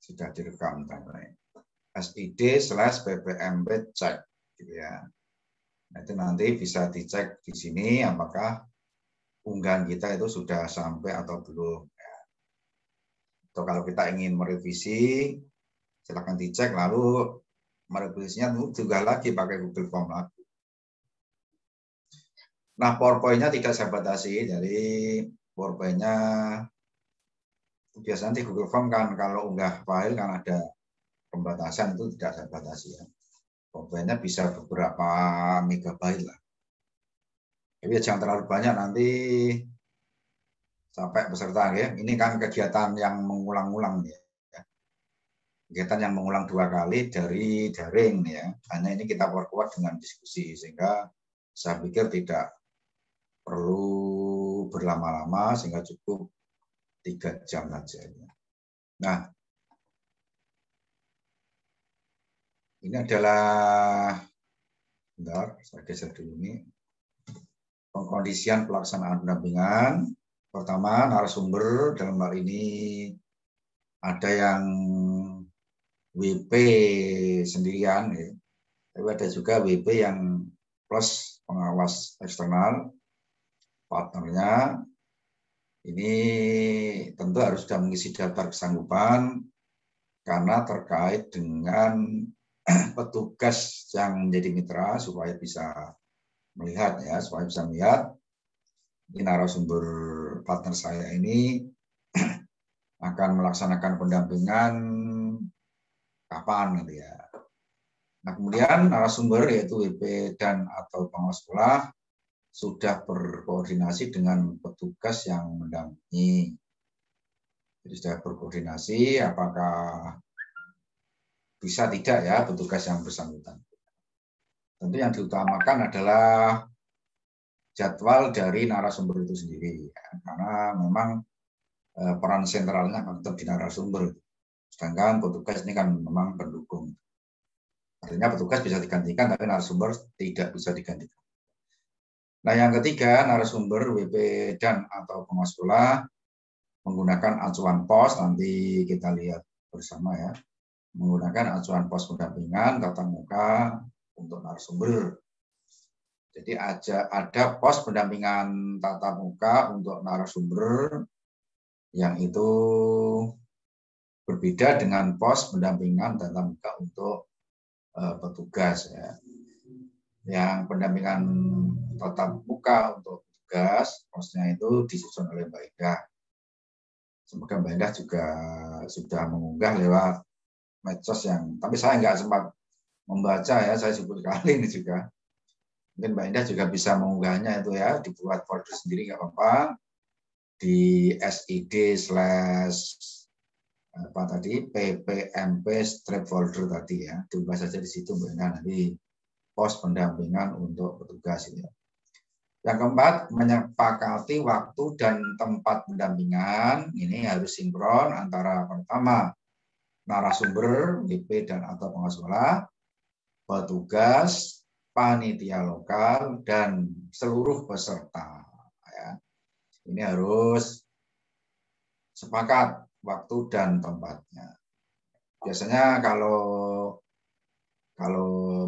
sudah direkam SID/ppmp cek gitu ya. Nah, itu nanti bisa dicek di sini apakah unggahan kita itu sudah sampai atau belum. Atau kalau kita ingin merevisi, silakan dicek lalu merevisinya juga lagi pakai Google Form lagi. Nah, PowerPoint-nya tidak saya batasi, jadi PowerPoint-nya biasanya di Google Form kan kalau unggah file kan ada pembatasan, itu tidak saya batasi ya. PowerPoint-nya bisa beberapa megabyte lah. Tapi jangan terlalu banyak nanti sampai peserta ya. Ini kan kegiatan yang mengulang-ulang ya. Kegiatan yang mengulang 2 kali dari daring ya. Hanya ini kita perkuat dengan diskusi sehingga saya pikir tidak perlu berlama-lama sehingga cukup 3 jam saja. Nah, ini adalah, bentar, saya geser dulu ini. Pengkondisian pelaksanaan pendampingan. Pertama, narasumber dalam hal ini ada yang WP sendirian, ya. Tapi ada juga WP yang plus pengawas eksternal. Partnernya ini tentu harus sudah mengisi daftar kesanggupan karena terkait dengan petugas yang menjadi mitra supaya bisa melihat ya, supaya bisa melihat ini narasumber partner saya ini akan melaksanakan pendampingan kapan gitu ya. Nah, kemudian narasumber yaitu WP dan atau pengawas sekolah sudah berkoordinasi dengan petugas yang mendampingi. Jadi sudah berkoordinasi apakah bisa tidak ya petugas yang bersangkutan. Tentu yang diutamakan adalah jadwal dari narasumber itu sendiri ya. Karena memang peran sentralnya tetap di narasumber. Sedangkan petugas ini kan memang pendukung. Artinya petugas bisa digantikan tapi narasumber tidak bisa digantikan. Nah, yang ketiga, narasumber WP dan atau pengawas sekolah menggunakan acuan pos, nanti kita lihat bersama ya, menggunakan acuan pos pendampingan tatap muka untuk narasumber. Jadi ada pos pendampingan tatap muka untuk narasumber yang itu berbeda dengan pos pendampingan tatap muka untuk petugas ya. Yang pendampingan tatap muka untuk tugas, posnya itu disusun oleh Mbak Indah. Semoga Mbak Indah juga sudah mengunggah lewat medsos yang, tapi saya nggak sempat membaca ya, saya sebut kali ini juga. Mungkin Mbak Indah juga bisa mengunggahnya itu ya, dibuat folder sendiri nggak apa-apa. Di ppmp strip folder tadi ya, diubah saja di situ Mbak Indah, nanti pos pendampingan untuk petugas ini. Yang keempat, menyepakati waktu dan tempat pendampingan. Ini harus sinkron antara pertama narasumber, WP dan atau pengawas sekolah, petugas, panitia lokal, dan seluruh peserta. Ya. Ini harus sepakat waktu dan tempatnya. Biasanya kalau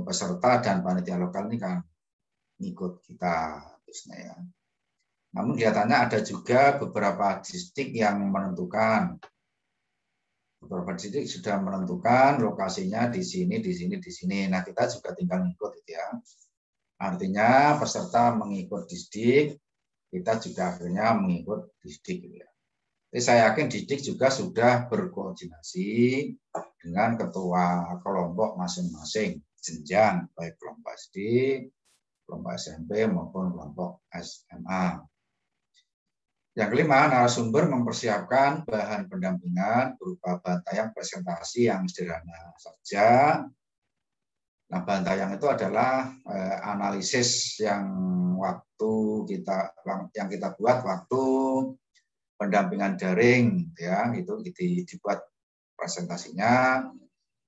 peserta dan panitia lokal ini kan ngikut kita biasanya ya. Namun kelihatannya ada juga beberapa distrik yang menentukan. Beberapa distrik sudah menentukan lokasinya di sini, di sini, di sini. Nah, kita juga tinggal ngikut gitu ya. Artinya peserta mengikut distrik, kita juga akhirnya mengikut distrik gitu ya. Jadi saya yakin distrik juga sudah berkoordinasi dengan ketua kelompok masing-masing jenjang, baik kelompok SD, kelompok SMP maupun kelompok SMA. Yang kelima, narasumber mempersiapkan bahan pendampingan berupa bantayang presentasi yang sederhana saja. Nah, bantayang itu adalah analisis yang kita buat waktu pendampingan daring ya, itu dibuat presentasinya.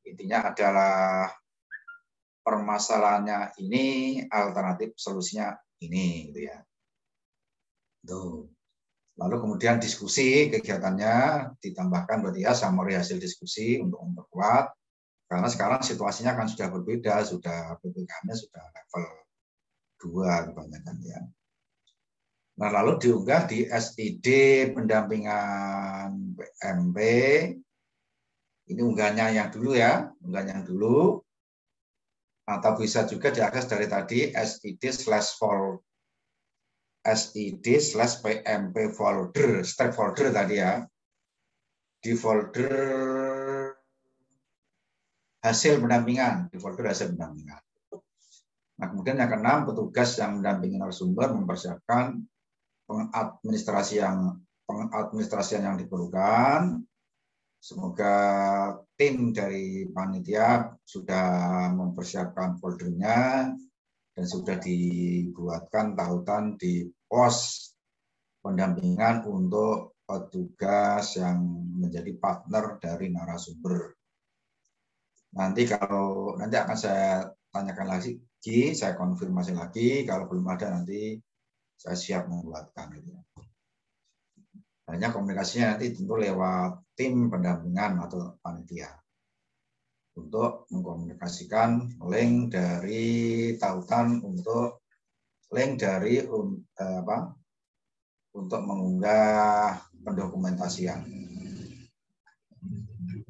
Intinya adalah permasalahannya ini, alternatif solusinya ini gitu ya. Tuh. Lalu kemudian diskusi kegiatannya ditambahkan berarti ya summary hasil diskusi untuk memperkuat. Karena sekarang situasinya kan sudah berbeda, sudah PPKM-nya sudah level 2 kebanyakan ya. Nah, lalu diunggah di SID pendampingan PMP. Ini unggahnya yang dulu ya, unggahnya yang dulu. Atau bisa juga diakses dari tadi SID/PMP folder, stakeholder tadi ya. Di folder hasil pendampingan, di folder hasil pendampingan. Nah, kemudian yang keenam, petugas yang mendampingi narasumber mempersiapkan pengadministrasian yang diperlukan. Semoga tim dari panitia sudah mempersiapkan foldernya dan sudah dibuatkan tautan di pos pendampingan untuk petugas yang menjadi partner dari narasumber. Nanti akan saya tanyakan lagi, saya konfirmasi lagi. Kalau belum ada nanti saya siap membuatkan. Hanya komunikasinya nanti tentu lewat tim pendampingan atau panitia untuk mengkomunikasikan link dari tautan untuk link dari untuk mengunggah pendokumentasian.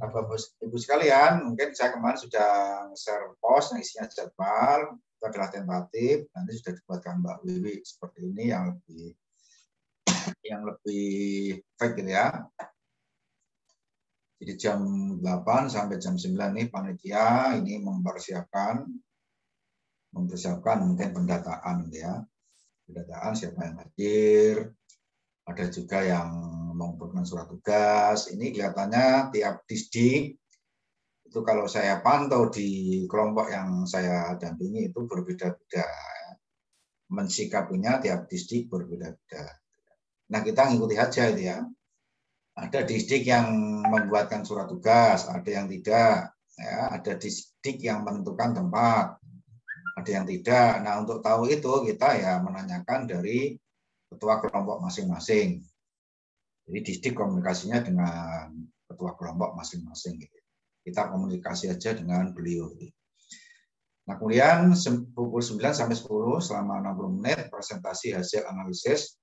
Bapak Ibu sekalian, mungkin saya kemarin sudah share post yang isinya jadwal, itu adalah tentatif, nanti sudah dibuatkan Mbak Wiwi seperti ini yang lebih baik gitu ya. Jadi jam 8 sampai jam 9 ini panitia ini mempersiapkan mungkin pendataan ya. Pendataan siapa yang hadir, ada juga yang mengumpulkan surat tugas. Ini kelihatannya tiap disdik itu kalau saya pantau di kelompok yang saya dampingi itu berbeda-beda. Mensikapinya tiap disdik berbeda-beda. Nah, kita ngikuti aja itu ya. Ada disdik yang membuatkan surat tugas, ada yang tidak. Ya, ada disdik yang menentukan tempat, ada yang tidak. Nah, untuk tahu itu kita ya menanyakan dari ketua kelompok masing-masing. Jadi disdik komunikasinya dengan ketua kelompok masing-masing. Kita komunikasi aja dengan beliau. Nah, kemudian pukul 9 sampai 10 selama 60 menit presentasi hasil analisis.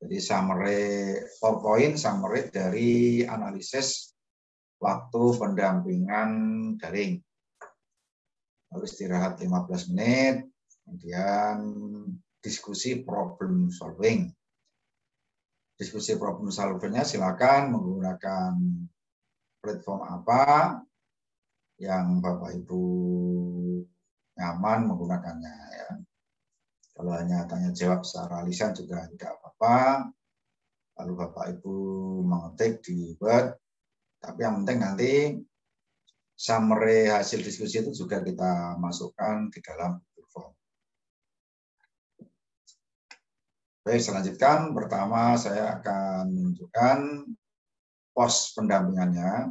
Jadi PowerPoint summary dari analisis waktu pendampingan daring. Lalu istirahat 15 menit, kemudian diskusi problem solving. Diskusi problem solvingnya silakan menggunakan platform apa yang Bapak Ibu nyaman menggunakannya ya. Kalau hanya tanya jawab secara lisan juga tidak apa-apa. Lalu Bapak Ibu mengetik di Word. Tapi yang penting nanti summary hasil diskusi itu juga kita masukkan di dalam Google Form. Baik, selanjutkan. Pertama saya akan menunjukkan pos pendampingannya.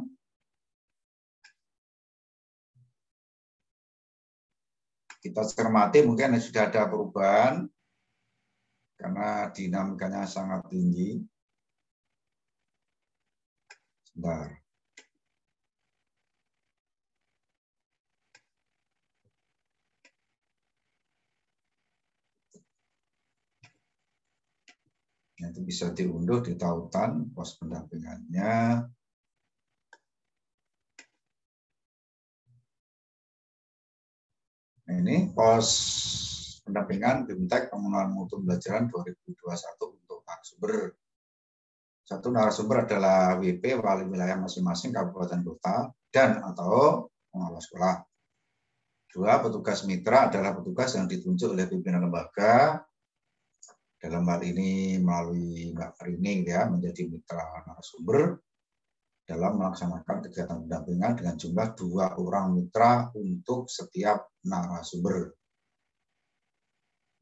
Kita cermati mungkin sudah ada perubahan karena dinamikanya sangat tinggi. Sebentar. Itu bisa diunduh di tautan pos pendampingannya. Nah, ini pos pendampingan BIMTEK Pemenuhan Mutu Pembelajaran 2021 untuk narasumber. Satu narasumber adalah WP wali wilayah masing-masing kabupaten kota dan atau pengelola sekolah. Dua, petugas mitra adalah petugas yang ditunjuk oleh pimpinan lembaga. Dalam hal ini melalui Mbak Rini ya menjadi mitra narasumber dalam melaksanakan kegiatan pendampingan dengan jumlah 2 orang mitra untuk setiap narasumber.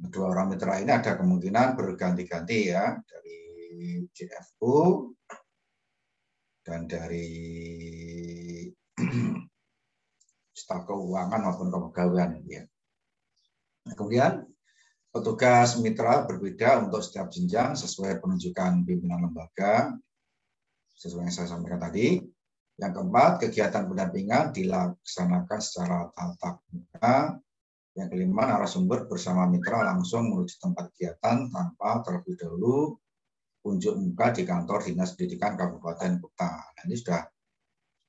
2 orang mitra ini ada kemungkinan berganti-ganti ya dari JFU dan dari staf keuangan maupun kepegawaian ya. Nah, kemudian Petugas mitra berbeda untuk setiap jenjang sesuai penunjukan pimpinan lembaga, sesuai yang saya sampaikan tadi. Yang keempat, kegiatan pendampingan dilaksanakan secara tatap muka. Yang kelima, narasumber bersama mitra langsung menuju tempat kegiatan tanpa terlebih dahulu unjuk muka di kantor Dinas Pendidikan Kabupaten Kota. Nah, ini sudah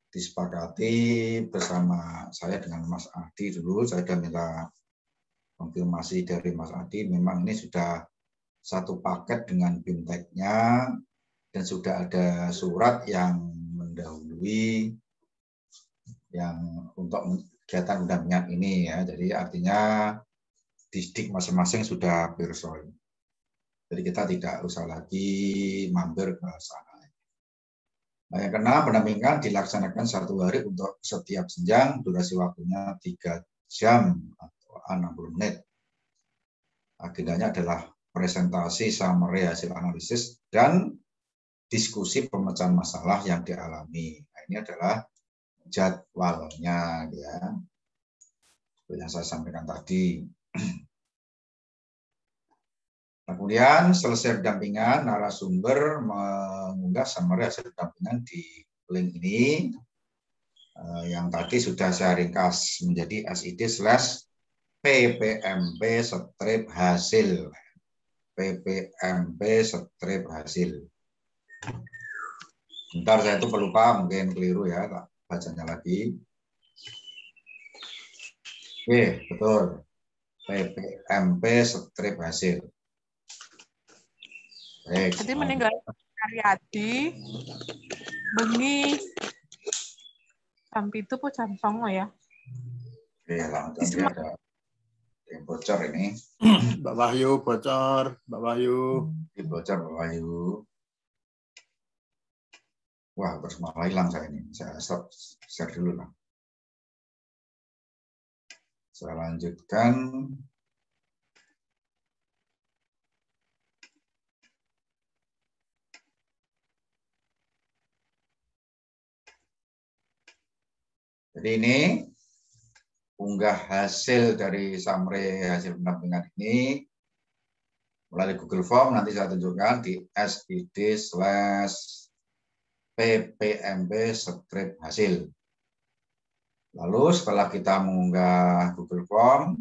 disepakati bersama saya dengan Mas Adi dulu. Saya sudah minta konfirmasi dari Mas Adi, memang ini sudah satu paket dengan BIMTEK-nya dan sudah ada surat yang mendahului yang untuk kegiatan pendampingan ini ya. Jadi artinya distrik masing-masing sudah bersolid. Jadi kita tidak usah lagi mampir ke sana. Nah, yang keenam, pendampingan dilaksanakan 1 hari untuk setiap jenjang, durasi waktunya 3 jam atau 60 menit. Agendanya adalah presentasi summary hasil analisis dan diskusi pemecahan masalah yang dialami. Nah, ini adalah jadwalnya ya. Seperti yang saya sampaikan tadi. Nah, kemudian selesai pendampingan, narasumber mengunggah summary hasil pendampingan di link ini. Yang tadi sudah saya ringkas menjadi SID/PPMP/hasil. PPMP/hasil. Bentar, saya itu pelupa, mungkin keliru ya, tak bacanya lagi. Oke, betul. PPMP/hasil. Baik. Jadi meninggal Karyadi, bengi jam itu pun jam 09.00 ya. Oke, langsung ada yang bocor ini. Mbak Wahyu bocor, Mbak Wahyu. Bocor Mbak Wahyu. Wah, terus malah hilang saya ini. Saya stop, share dulu lah. Saya lanjutkan. Jadi ini unggah hasil dari summary hasil pendampingan ini melalui Google Form, nanti saya tunjukkan di SID/PPMP/hasil. Lalu setelah kita mengunggah Google Form,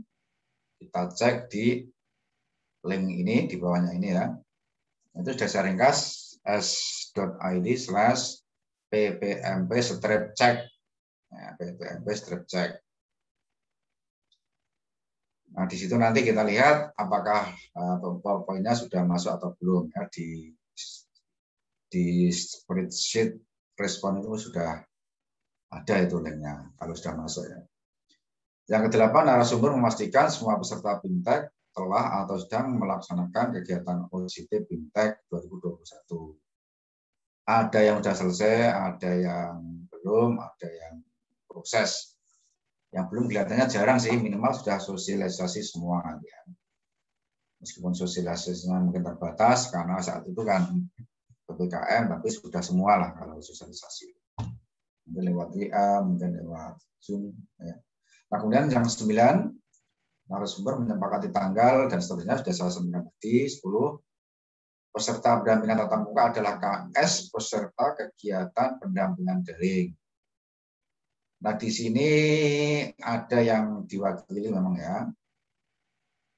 kita cek di link ini, di bawahnya ini ya. Itu sudah saya ringkas s.id/ppmp-check. Ya, ppmp-check. Nah, di situ nanti kita lihat apakah poin-poinnya sudah masuk atau belum ya, di spreadsheet respon itu sudah ada itu linknya kalau sudah masuk ya. Yang kedelapan, narasumber memastikan semua peserta BIMTEK telah atau sedang melaksanakan kegiatan OJT BIMTEK 2021. Ada yang sudah selesai, ada yang belum, ada yang proses. Yang belum kelihatannya jarang sih, minimal sudah sosialisasi semua. Ya. Meskipun sosialisasinya mungkin terbatas, karena saat itu kan PPKM, tapi sudah semua lah kalau sosialisasi. Mungkin lewat WA, mungkin lewat Zoom. Ya. Nah, kemudian yang 9, narasumber menyepakati tanggal dan seterusnya, sudah saya sampaikan tadi. 10, peserta pendampingan tatap muka adalah KS, peserta kegiatan pendampingan daring. Nah, di sini ada yang diwakili memang ya.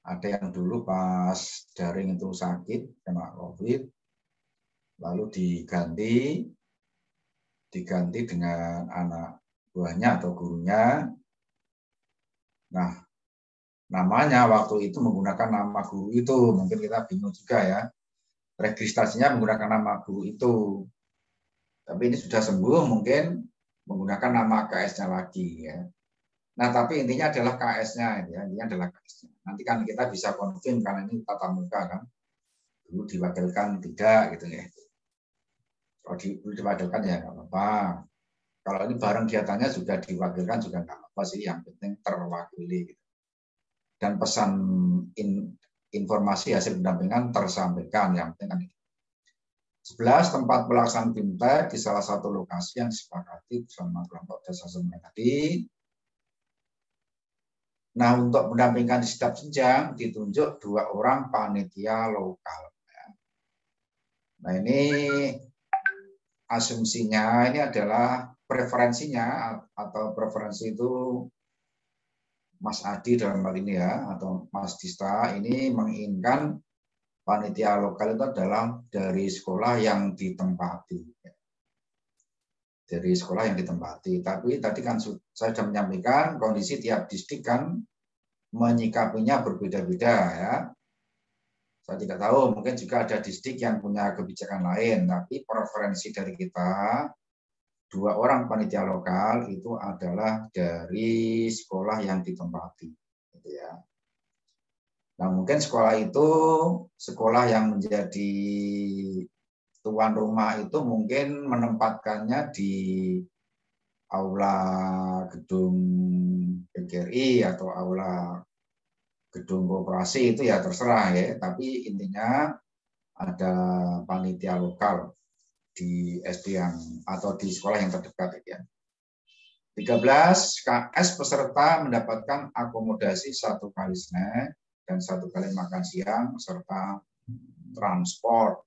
Ada yang dulu pas daring itu sakit kena COVID, lalu diganti dengan anak buahnya atau gurunya. Nah, namanya waktu itu menggunakan nama guru itu, mungkin kita bingung juga ya. Registrasinya menggunakan nama guru itu. Tapi ini sudah sembuh, mungkin menggunakan nama KS-nya lagi ya. Nah, tapi intinya adalah KS-nya ya, intinya adalah KS-nya. Nanti kan kita bisa konfirm karena ini tatap muka kan. Dulu diwakilkan tidak gitu ya. Kalau dulu diwakilkan ya nggak apa-apa. Kalau ini bareng kegiatannya sudah diwakilkan juga nggak apa-apa sih, yang penting terwakili gitu. Dan pesan informasi hasil pendampingan tersampaikan, yang penting kan itu. 11, tempat pelaksanaan BIMTEK di salah satu lokasi yang disepakati bersama kelompok desa semuanya tadi. Nah, untuk mendampingkan di setiap jenjang ditunjuk 2 orang panitia lokal. Nah, ini asumsinya ini adalah preferensinya, atau preferensi itu Mas Adi dalam hal ini ya, atau Mas Dista ini menginginkan panitia lokal itu adalah dari sekolah yang ditempati. Dari sekolah yang ditempati. Tapi tadi kan saya sudah menyampaikan kondisi tiap distrik kan menyikapinya berbeda-beda ya. Saya tidak tahu, mungkin juga ada distrik yang punya kebijakan lain, tapi preferensi dari kita 2 orang panitia lokal itu adalah dari sekolah yang ditempati, gitu ya. Nah, mungkin sekolah itu sekolah yang menjadi tuan rumah itu mungkin menempatkannya di aula gedung PGRI atau aula gedung koperasi, itu ya terserah ya, tapi intinya ada panitia lokal di SD yang atau di sekolah yang terdekat ya. 13 KS peserta mendapatkan akomodasi 1 kali snack dan 1 kali makan siang serta transport.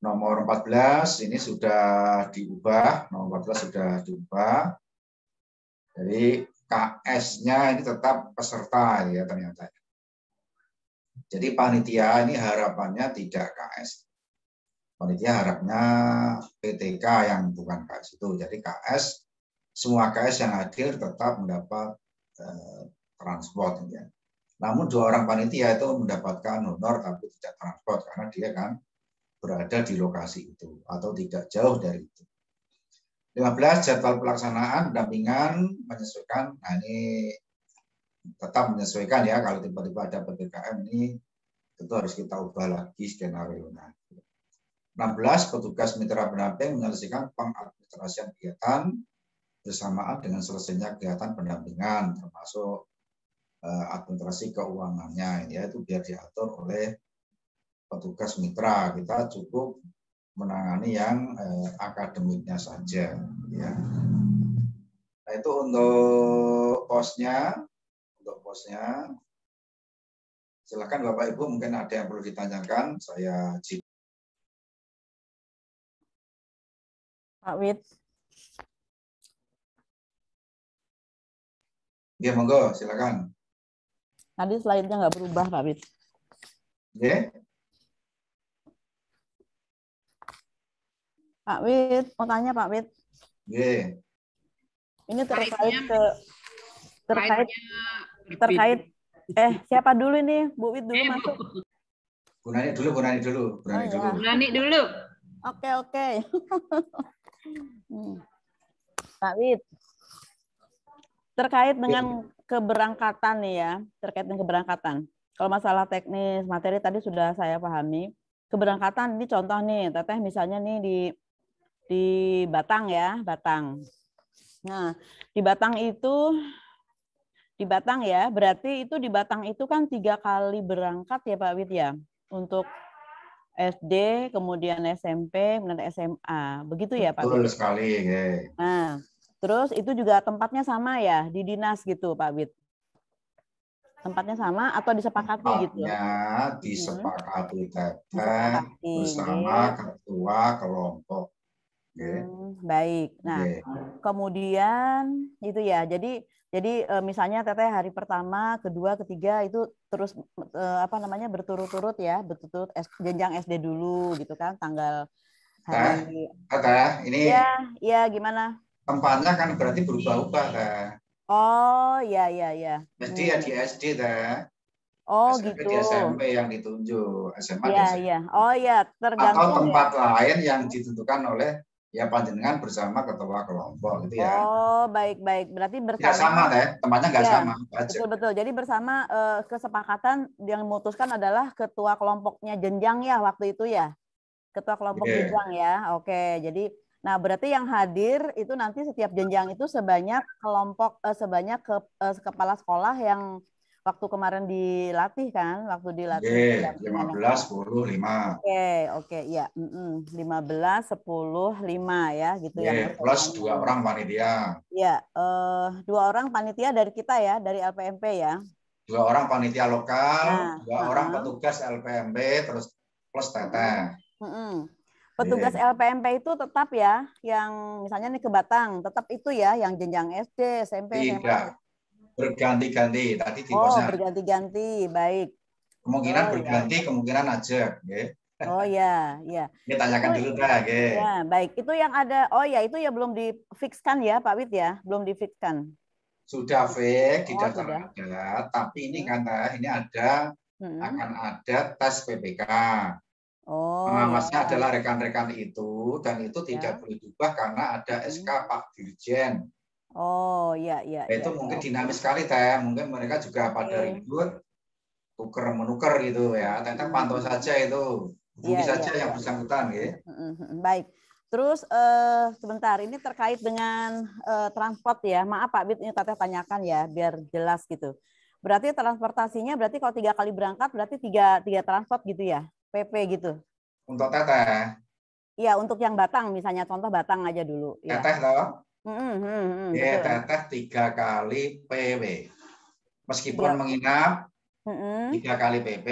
Nomor 14 ini sudah diubah, nomor 14 sudah diubah. Jadi KS-nya ini tetap peserta ya ternyata. Jadi panitia ini harapannya tidak KS. Panitia harapnya PTK yang bukan KS itu. Jadi KS, semua KS yang hadir tetap mendapat transport. Ya. Namun 2 orang panitia itu mendapatkan honor tapi tidak transport karena dia kan berada di lokasi itu atau tidak jauh dari itu. 15 jadwal pelaksanaan pendampingan menyesuaikan. Nah, ini tetap menyesuaikan ya, kalau tiba-tiba ada PPKM ini tentu harus kita ubah lagi skenario-nya. 16 petugas mitra pendamping menyelesaikan pengadministrasian kegiatan bersamaan dengan selesainya kegiatan pendampingan, termasuk administrasi keuangannya, ya itu biar diatur oleh petugas mitra. Kita cukup menangani yang akademiknya saja, ya. Nah, itu untuk posnya. Untuk posnya, silakan Bapak Ibu, mungkin ada yang perlu ditanyakan. Saya Pak Wid. Ya, monggo, silakan. Tadi slide-nya nggak berubah, Pak Wid. Ya. Pak Wid, mau tanya Pak Wid. Ya. Ini terkait siapa dulu ini? Bu Wid dulu masuk. Bu Nani dulu. Bu Nani dulu. Oke. Pak Wid. Terkait dengan keberangkatan nih ya, terkait dengan keberangkatan. Kalau masalah teknis materi tadi sudah saya pahami. Keberangkatan ini contoh nih, Teteh misalnya nih di Batang ya, Batang. Nah, di Batang ya, berarti itu di Batang itu kan 3 kali berangkat ya Pak Wid ya, untuk SD, kemudian SMP, kemudian SMA. Begitu ya Pak Wid? Betul sekali. Ya. Nah, terus itu juga tempatnya sama ya, di dinas gitu Pak Wid? Tempatnya sama atau disepakati gitu? Tempatnya disepakati Teteh bersama ketua kelompok. Baik. Nah, kemudian itu ya. Jadi misalnya Teteh hari pertama, kedua, ketiga itu terus berturut-turut ya, berturut jenjang SD dulu gitu kan, tanggal hari. Teteh, ini. Ya, gimana? Tempatnya kan berarti berubah-ubah, Teh. Oh, ya. Jadi ya di SD, Teh. Oh, SMP gitu. Di SMP yang ditunjuk, SMA di SMP. Iya. Oh, ya, tergantung. Atau tempat lain yang ditentukan oleh ya panjenengan bersama ketua kelompok gitu ya. Oh, baik. Berarti bersama. Nggak sama, Teh. Tempatnya nggak sama. Betul. Jadi bersama kesepakatan yang memutuskan adalah ketua kelompoknya jenjang ya waktu itu ya. Ketua kelompok jenjang ya. Oke, jadi nah berarti yang hadir itu nanti setiap jenjang itu sebanyak kepala sekolah yang waktu kemarin dilatih kan, waktu dilatih. Oke, 15, 10, 5. Oke, ya. 15, 10, 5 ya, gitu Oke, yang plus 2 orang panitia. Ya, 2 orang panitia dari kita ya, dari LPMP ya. 2 orang panitia lokal, 2 orang petugas LPMP, terus plus teteh. Petugas LPMP itu tetap ya, yang misalnya nih ke Batang, tetap itu ya, yang jenjang SD, SMP, SMA. Tidak, berganti-ganti. Tadi di posnya berganti-ganti, baik. kemungkinan berganti, kemungkinan aja. Okay. Oh ya, ya. Kita tanyakan dulu dah. Okay. Ya, baik. Itu yang ada. Oh ya, itu ya belum difikskan ya, Pak Wid ya, belum difikskan. Sudah fix di daftar ada, tapi ini karena ini ada akan ada tes PPK. Pengawasnya adalah rekan-rekan itu, dan itu tidak boleh diubah karena ada SK Pak Dirjen. Oh iya. Itu mungkin dinamis sekali teh, mungkin mereka juga pada ribut, tuker-menukar gitu ya. Tentang pantau saja itu, hubungi saja yang bersangkutan ya. Baik. Terus sebentar, ini terkait dengan transport ya. Maaf Pak Bit, ini teteh tanyakan ya, biar jelas gitu. Berarti transportasinya berarti kalau 3 kali berangkat berarti 3 transport gitu ya, PP gitu. Untuk teteh? Iya, untuk yang Batang misalnya, contoh Batang aja dulu. Teteh toh? Betul. Teteh 3 kali PW. Meskipun menginap 3 kali PP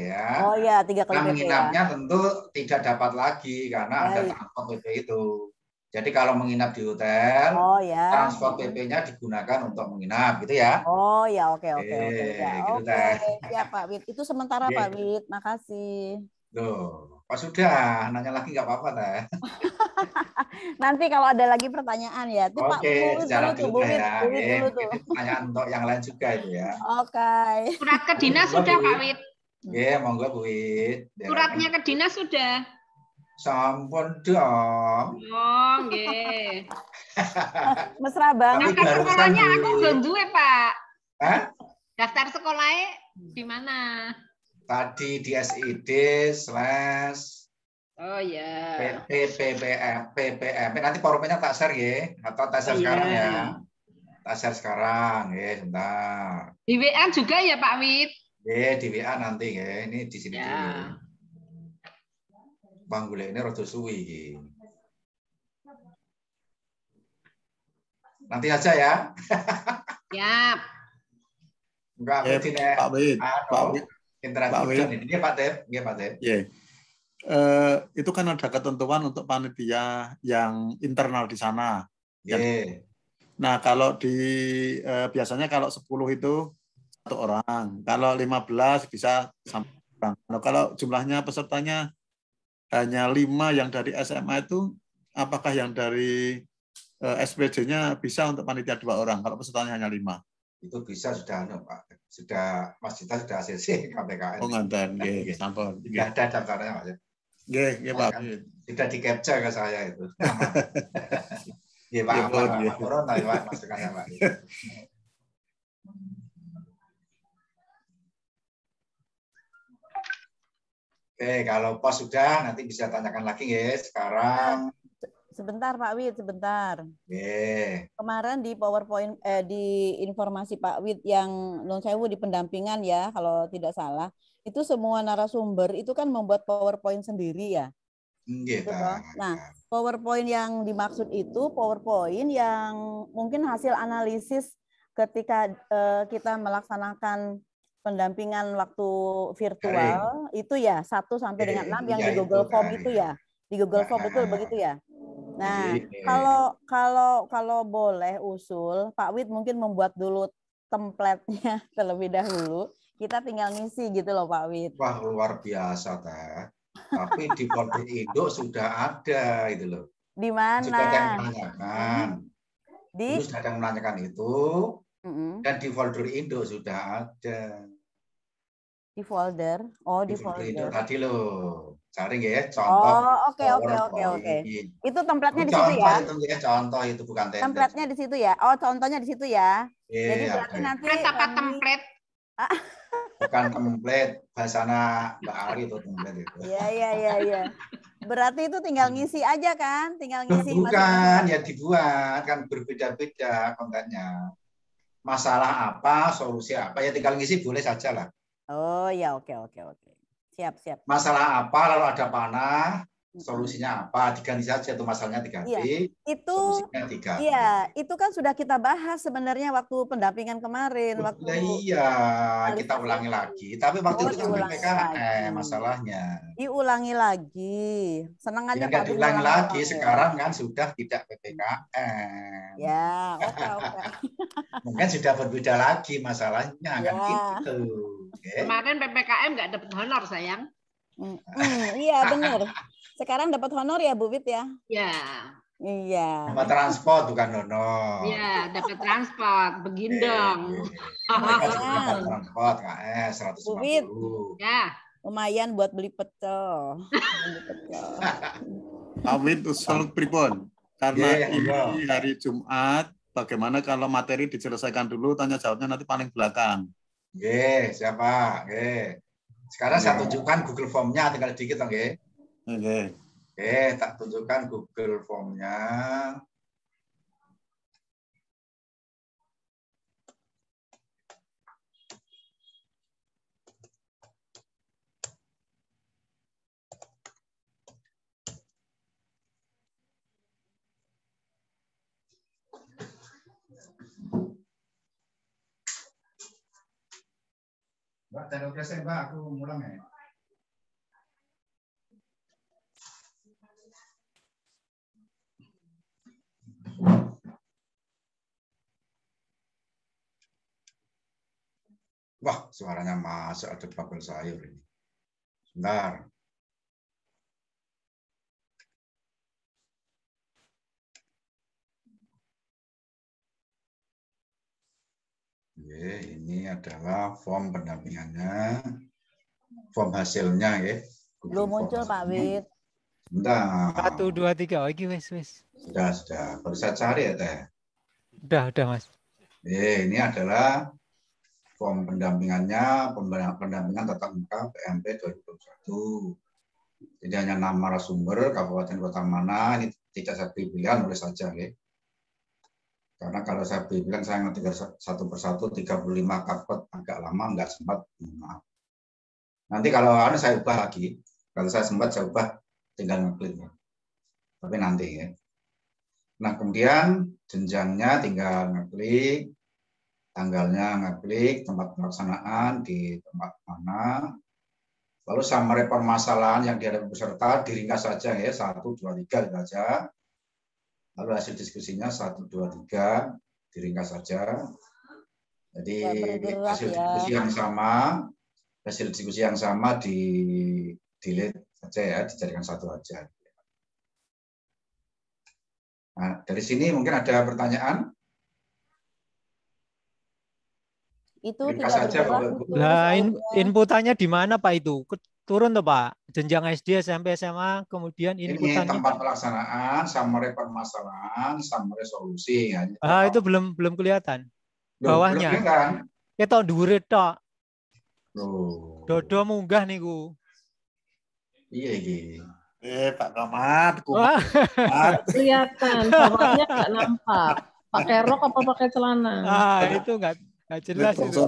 ya. Oh ya, 3 kali PP menginapnya ya. tentu tidak dapat lagi karena ada transport PP itu. Jadi kalau menginap di hotel, transport PP-nya digunakan untuk menginap gitu ya. Oh ya, oke. Gitu Ya Pak Wid, itu sementara Pak Wid. Makasih. Loh, Pak sudah nanya lagi nggak apa-apa teh. Nanti kalau ada lagi pertanyaan ya. Itu Pak secara dulu ya. Ini pertanyaan untuk yang lain juga itu ya. Oke. Surat ke dinas sudah Pak Wid. Monggo Bu Wid. Suratnya ke dinas sudah. Sampun dong. Oh, nggih. Mesra banget. Daftar sekolahnya aku belum duwe, Pak. Hah? Daftar sekolahnya di mana? Tadi di SID / Oh ya. PPM. Nanti PowerPoint-nya tak share ya, atau tak share sekarang ya. Tak share sekarang ya, sebentar. Di WA juga ya Pak Wid? Di WA nanti ya. Ini di sini dulu. Bang Gule ini rada suwi. Nanti aja ya. Siap. Enggak Pak Wid. Interaktif ini Pak Dep. Itu kan ada ketentuan untuk panitia yang internal di sana. Nah, kalau biasanya kalau 10 itu 1 orang, kalau 15 bisa sampai orang. Nah, kalau jumlahnya pesertanya hanya 5 yang dari SMA itu, apakah yang dari SPJ-nya bisa untuk panitia 2 orang? Kalau pesertanya hanya 5. Itu bisa sudah Pak. Sudah Mas Cita sudah ACC KPKN. Oh nganten, nggih, sampun. Nggih ada daftarnya Mas. Nggih, Pak. Sudah di-capture ke saya itu. Nggih, Pak. Corona Pak masukannya Pak. Oke, kalau pos sudah nanti bisa tanyakan lagi ya sekarang. Sebentar Pak Wid, sebentar. Kemarin di PowerPoint di informasi Pak Wid yang non sewu di pendampingan ya, kalau tidak salah, itu semua narasumber itu kan membuat PowerPoint sendiri ya. Gitu. Nah, PowerPoint yang dimaksud itu PowerPoint yang mungkin hasil analisis ketika kita melaksanakan pendampingan waktu virtual itu ya 1 sampai dengan 6 yang di Google Form itu ya. Di Google Form betul begitu ya. Nah, kalau boleh usul, Pak Wid mungkin membuat dulu template-nya terlebih dahulu. Kita tinggal ngisi gitu loh Pak Wid. Wah, luar biasa teh. Tapi di folder Indo sudah ada itu loh. Di mana? Sudah ada yang menanyakan. Dulu sudah ada yang menanyakan itu. Dan di folder Indo sudah ada. Di folder? Oh, di folder Indo tadi loh. Cari ya contoh. Oh, oke. Itu template-nya di situ ya? Contoh itu bukan template. Template-nya di situ ya? Oh, contohnya di situ ya? Jadi berarti nanti apa template? Bukan template, bahasana Mbak Ari itu template itu. Iya. Berarti itu tinggal ngisi aja kan? Tinggal ngisi. Bukan, ya dibuat kan berbeda-beda kontennya. masalah apa, solusi apa, ya tinggal ngisi boleh saja lah. Oh ya, oke. Siap. Masalah apa, lalu ada panah, solusinya apa, diganti saja tuh, masalahnya diganti, solusinya diganti. Iya, itu kan sudah kita bahas sebenarnya waktu pendampingan kemarin. Iya, kita ulangi lagi. Tapi waktu itu kan PPKM masalahnya. Diulangi lagi. Senangannya Pak diulangi lagi, sekarang kan sudah tidak PPKM. Ya, oke. Mungkin sudah berbeda lagi masalahnya, kan gitu. Kemarin PPKM nggak dapat honor, sayang. Iya, benar. Sekarang dapat honor ya, Bu Wit ya? Iya. Dapat transport bukan honor. Iya, dapat transport, begindong. Dapat transport KS 150. Bu Wit. Ya. Lumayan buat beli pecel. Pak Wit usul pripun? Karena ini hari Jumat, bagaimana kalau materi diselesaikan dulu, tanya jawabnya nanti paling belakang. Siapa? Sekarang saya tunjukkan Google Form-nya, tinggal dikit dong, tak tunjukkan Google Form-nya. Mbak, taruh keset, Mbak, aku ngulang ya. Wah, suaranya masuk, ada bubble sayur ini. Sebentar. Ini adalah form pendampingannya, form hasilnya, Belum muncul, Pak Wit. Sebentar. 1, 2, 3. Oh, ini wes. Sudah. Baru saya cari ya, Teh. Udah, Mas. Ini adalah form pendampingannya, pendampingan tatap muka PMP 2021. Jadi hanya nama narasumber, kabupaten kota mana, ini tidak saya pilih pilihan, boleh saja, Karena kalau saya bilang saya ngetik satu persatu 35 kapot agak lama, nggak sempat, maaf. Nanti kalau saya ubah lagi, kalau saya sempat saya ubah, tinggal ngeklik. Tapi nanti Nah kemudian jenjangnya tinggal ngeklik, tanggalnya ngeklik, tempat pelaksanaan di tempat mana. Lalu summary permasalahan yang dihadapi peserta diringkas saja 1, 2, 3 saja. Lalu hasil diskusinya 1, 2, 3 diringkas saja. Jadi hasil diskusi yang sama di delete saja dijadikan satu aja. Nah, dari sini mungkin ada pertanyaan. Itu tidak bergerak. Nah, inputannya di mana Pak itu? Turun tuh Pak, jenjang SD, SMP, SMA, kemudian inputannya. Ini tempat pelaksanaan, summary permasalahan, summary solusi. Itu belum kelihatan. Bawahnya. Belum kelihatan. Kita dhuwure tok. Dodo munggah niku. Iya iki. Pak Kamat, kelihatan, bawahnya nggak nampak. Pakai rok apa pakai celana? Itu nggak jelas itu.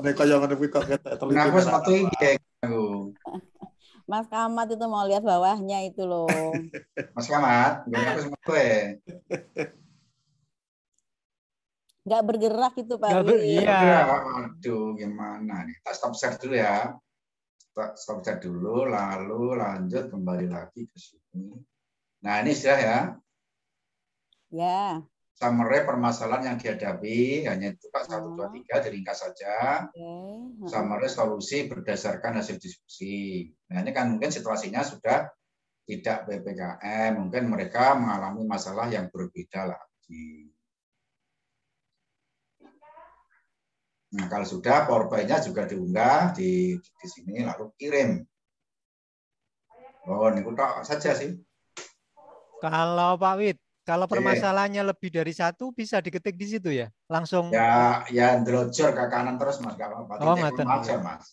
Kenapa sepatu ini? Mas Kamat itu mau lihat bawahnya itu loh. Mas Kamat, kenapa sepatu nggak bergerak itu Pak. Iya. Aduh, gimana nih? Kita stop share dulu ya. Stop share dulu, lalu lanjut kembali lagi ke sini. Nah, ini sudah ya. Ya. Summary permasalahan yang dihadapi hanya itu Pak 1, 2, 3 diringkas saja. Summary solusi berdasarkan hasil diskusi. Nah, ini kan mungkin situasinya sudah tidak PPKM, mungkin mereka mengalami masalah yang berbeda lagi. Nah, kalau sudah PowerPoint-nya juga diunggah di sini lalu kirim. Oh, ini tok saja sih. Kalau Pak Wit, kalau permasalahannya lebih dari 1 bisa diketik di situ ya? Langsung. Ya delojor ke kanan terus Mas, enggak apa-apa. Titik aja, Mas.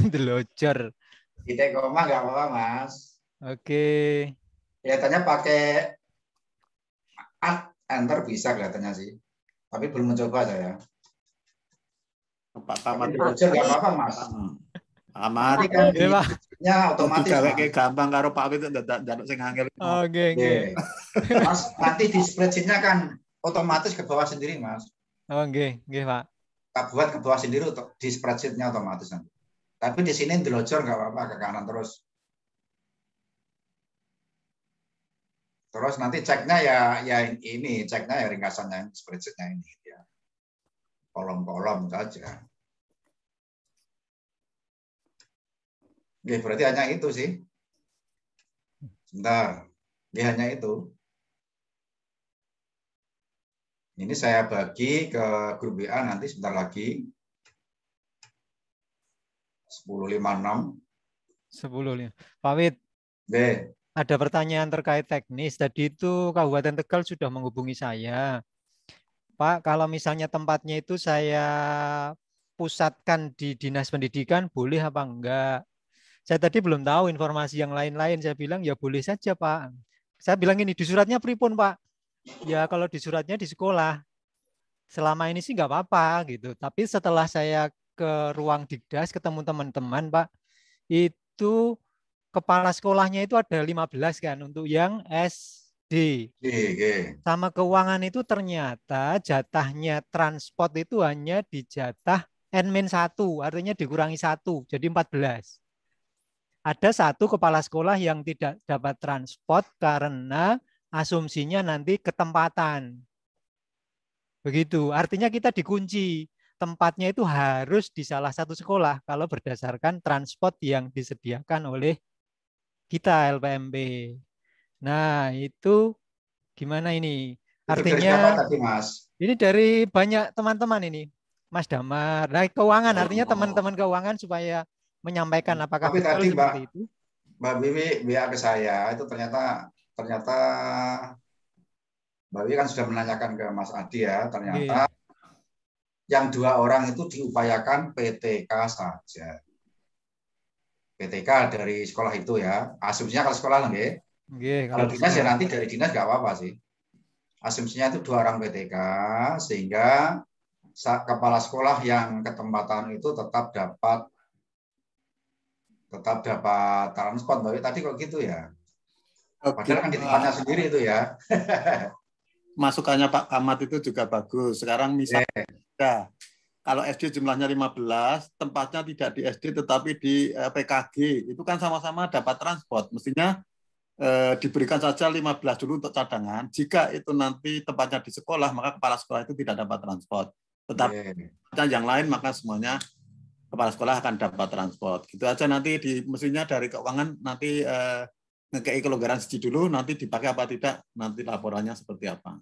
Delojor. Titik koma enggak apa-apa, Mas. Oke. Kelihatannya pakai Alt Enter bisa kelihatannya sih. tapi belum mencoba saya. Pak Kamat Tapi belajar nggak apa-apa, Mas. Amat Nanti kan Iya, Pak. nya otomatis. Kayak gampang karo Pak Wit ndak sing angel. Oke. Mas, nanti di spreadsheet-nya kan otomatis ke bawah sendiri, Mas. Oke, Pak. Kita buat ke bawah sendiri untuk di spreadsheet-nya otomatis nanti. Tapi di sini delojor nggak apa-apa, ke kanan terus. Terus nanti ceknya ya ini, ceknya ya ringkasannya spreadsheet-nya ini ya. Kolom-kolom saja. Oke, berarti hanya itu sih. Sebentar. Ya, hanya itu. Ini saya bagi ke grup WA nanti sebentar lagi. 10.56. 10.5. Pak Wit. Oke. Ada pertanyaan terkait teknis. Tadi itu Kabupaten Tegal sudah menghubungi saya. Pak, kalau misalnya tempatnya itu saya pusatkan di Dinas Pendidikan, boleh apa enggak? Saya tadi belum tahu informasi yang lain-lain. Saya bilang ya boleh saja, Pak. Saya bilang ini, di suratnya pripun, Pak? Ya kalau di suratnya di sekolah. Selama ini sih nggak apa-apa gitu. Tapi setelah saya ke ruang Dikdas ketemu teman-teman, Pak, itu kepala sekolahnya itu ada 15 kan untuk yang SD. Sama keuangan itu ternyata jatahnya transport itu hanya di jatah N-1, artinya dikurangi 1, jadi 14. Ada satu kepala sekolah yang tidak dapat transport karena asumsinya nanti ketempatan. Begitu, artinya kita dikunci. Tempatnya itu harus di salah satu sekolah kalau berdasarkan transport yang disediakan oleh kita LPMP. Nah, itu gimana ini? Artinya tadi, Mas? Ini dari banyak teman-teman ini. Mas Damar. Nah, keuangan artinya teman-teman keuangan supaya menyampaikan apakah tapi betul tadi seperti itu. Mbak Bibi WA ke saya itu ternyata Mbak Bibi kan sudah menanyakan ke Mas Adi ya, ternyata yang 2 orang itu diupayakan PTK saja. PTK dari sekolah itu ya. Asumsinya kalau sekolah nggih. Kalau dinas ya nanti dari dinas nggak apa-apa sih. Asumsinya itu 2 orang PTK sehingga kepala sekolah yang ketempatan itu tetap dapat transport. Mbak tadi kok gitu ya? Padahal kan di tempatnya sendiri itu ya. Masukannya Pak Kamat itu juga bagus. Sekarang misalnya kalau SD jumlahnya 15, tempatnya tidak di SD tetapi di PKG, itu kan sama-sama dapat transport. Mestinya diberikan saja 15 dulu untuk cadangan. Jika itu nanti tempatnya di sekolah, maka kepala sekolah itu tidak dapat transport. Tetapi yang lain maka semuanya kepala sekolah akan dapat transport. Gitu aja nanti mestinya dari keuangan nanti ngekei kelonggaran siji dulu, nanti dipakai apa tidak, nanti laporannya seperti apa.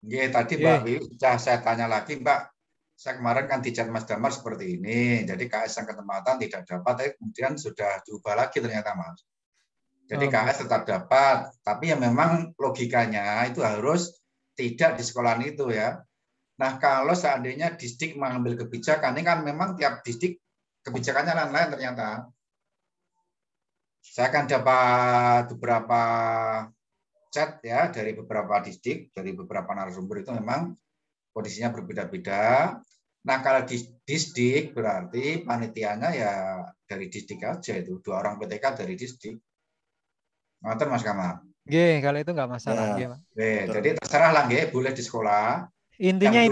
Tadi Mbak Wiwi sudah saya tanya lagi, Mbak. Saya kemarin kan di chat Mas Damar seperti ini. Jadi KS yang ketempatan tidak dapat, tapi kemudian sudah diubah lagi ternyata, Mas. Jadi KS tetap dapat, tapi ya memang logikanya itu harus tidak di sekolah itu ya. Nah, kalau seandainya distrik mengambil kebijakan, ini kan memang tiap distrik kebijakannya lain-lain ternyata. Saya akan dapat beberapa chat ya dari beberapa distrik, dari beberapa narasumber itu memang kondisinya berbeda-beda. Nah, kalau di distrik berarti panitianya ya dari distrik aja itu, 2 orang PTK dari distrik. Ngoten Mas Kamal. Kalau itu nggak masalah. Jadi terserah lah boleh di sekolah. Intinya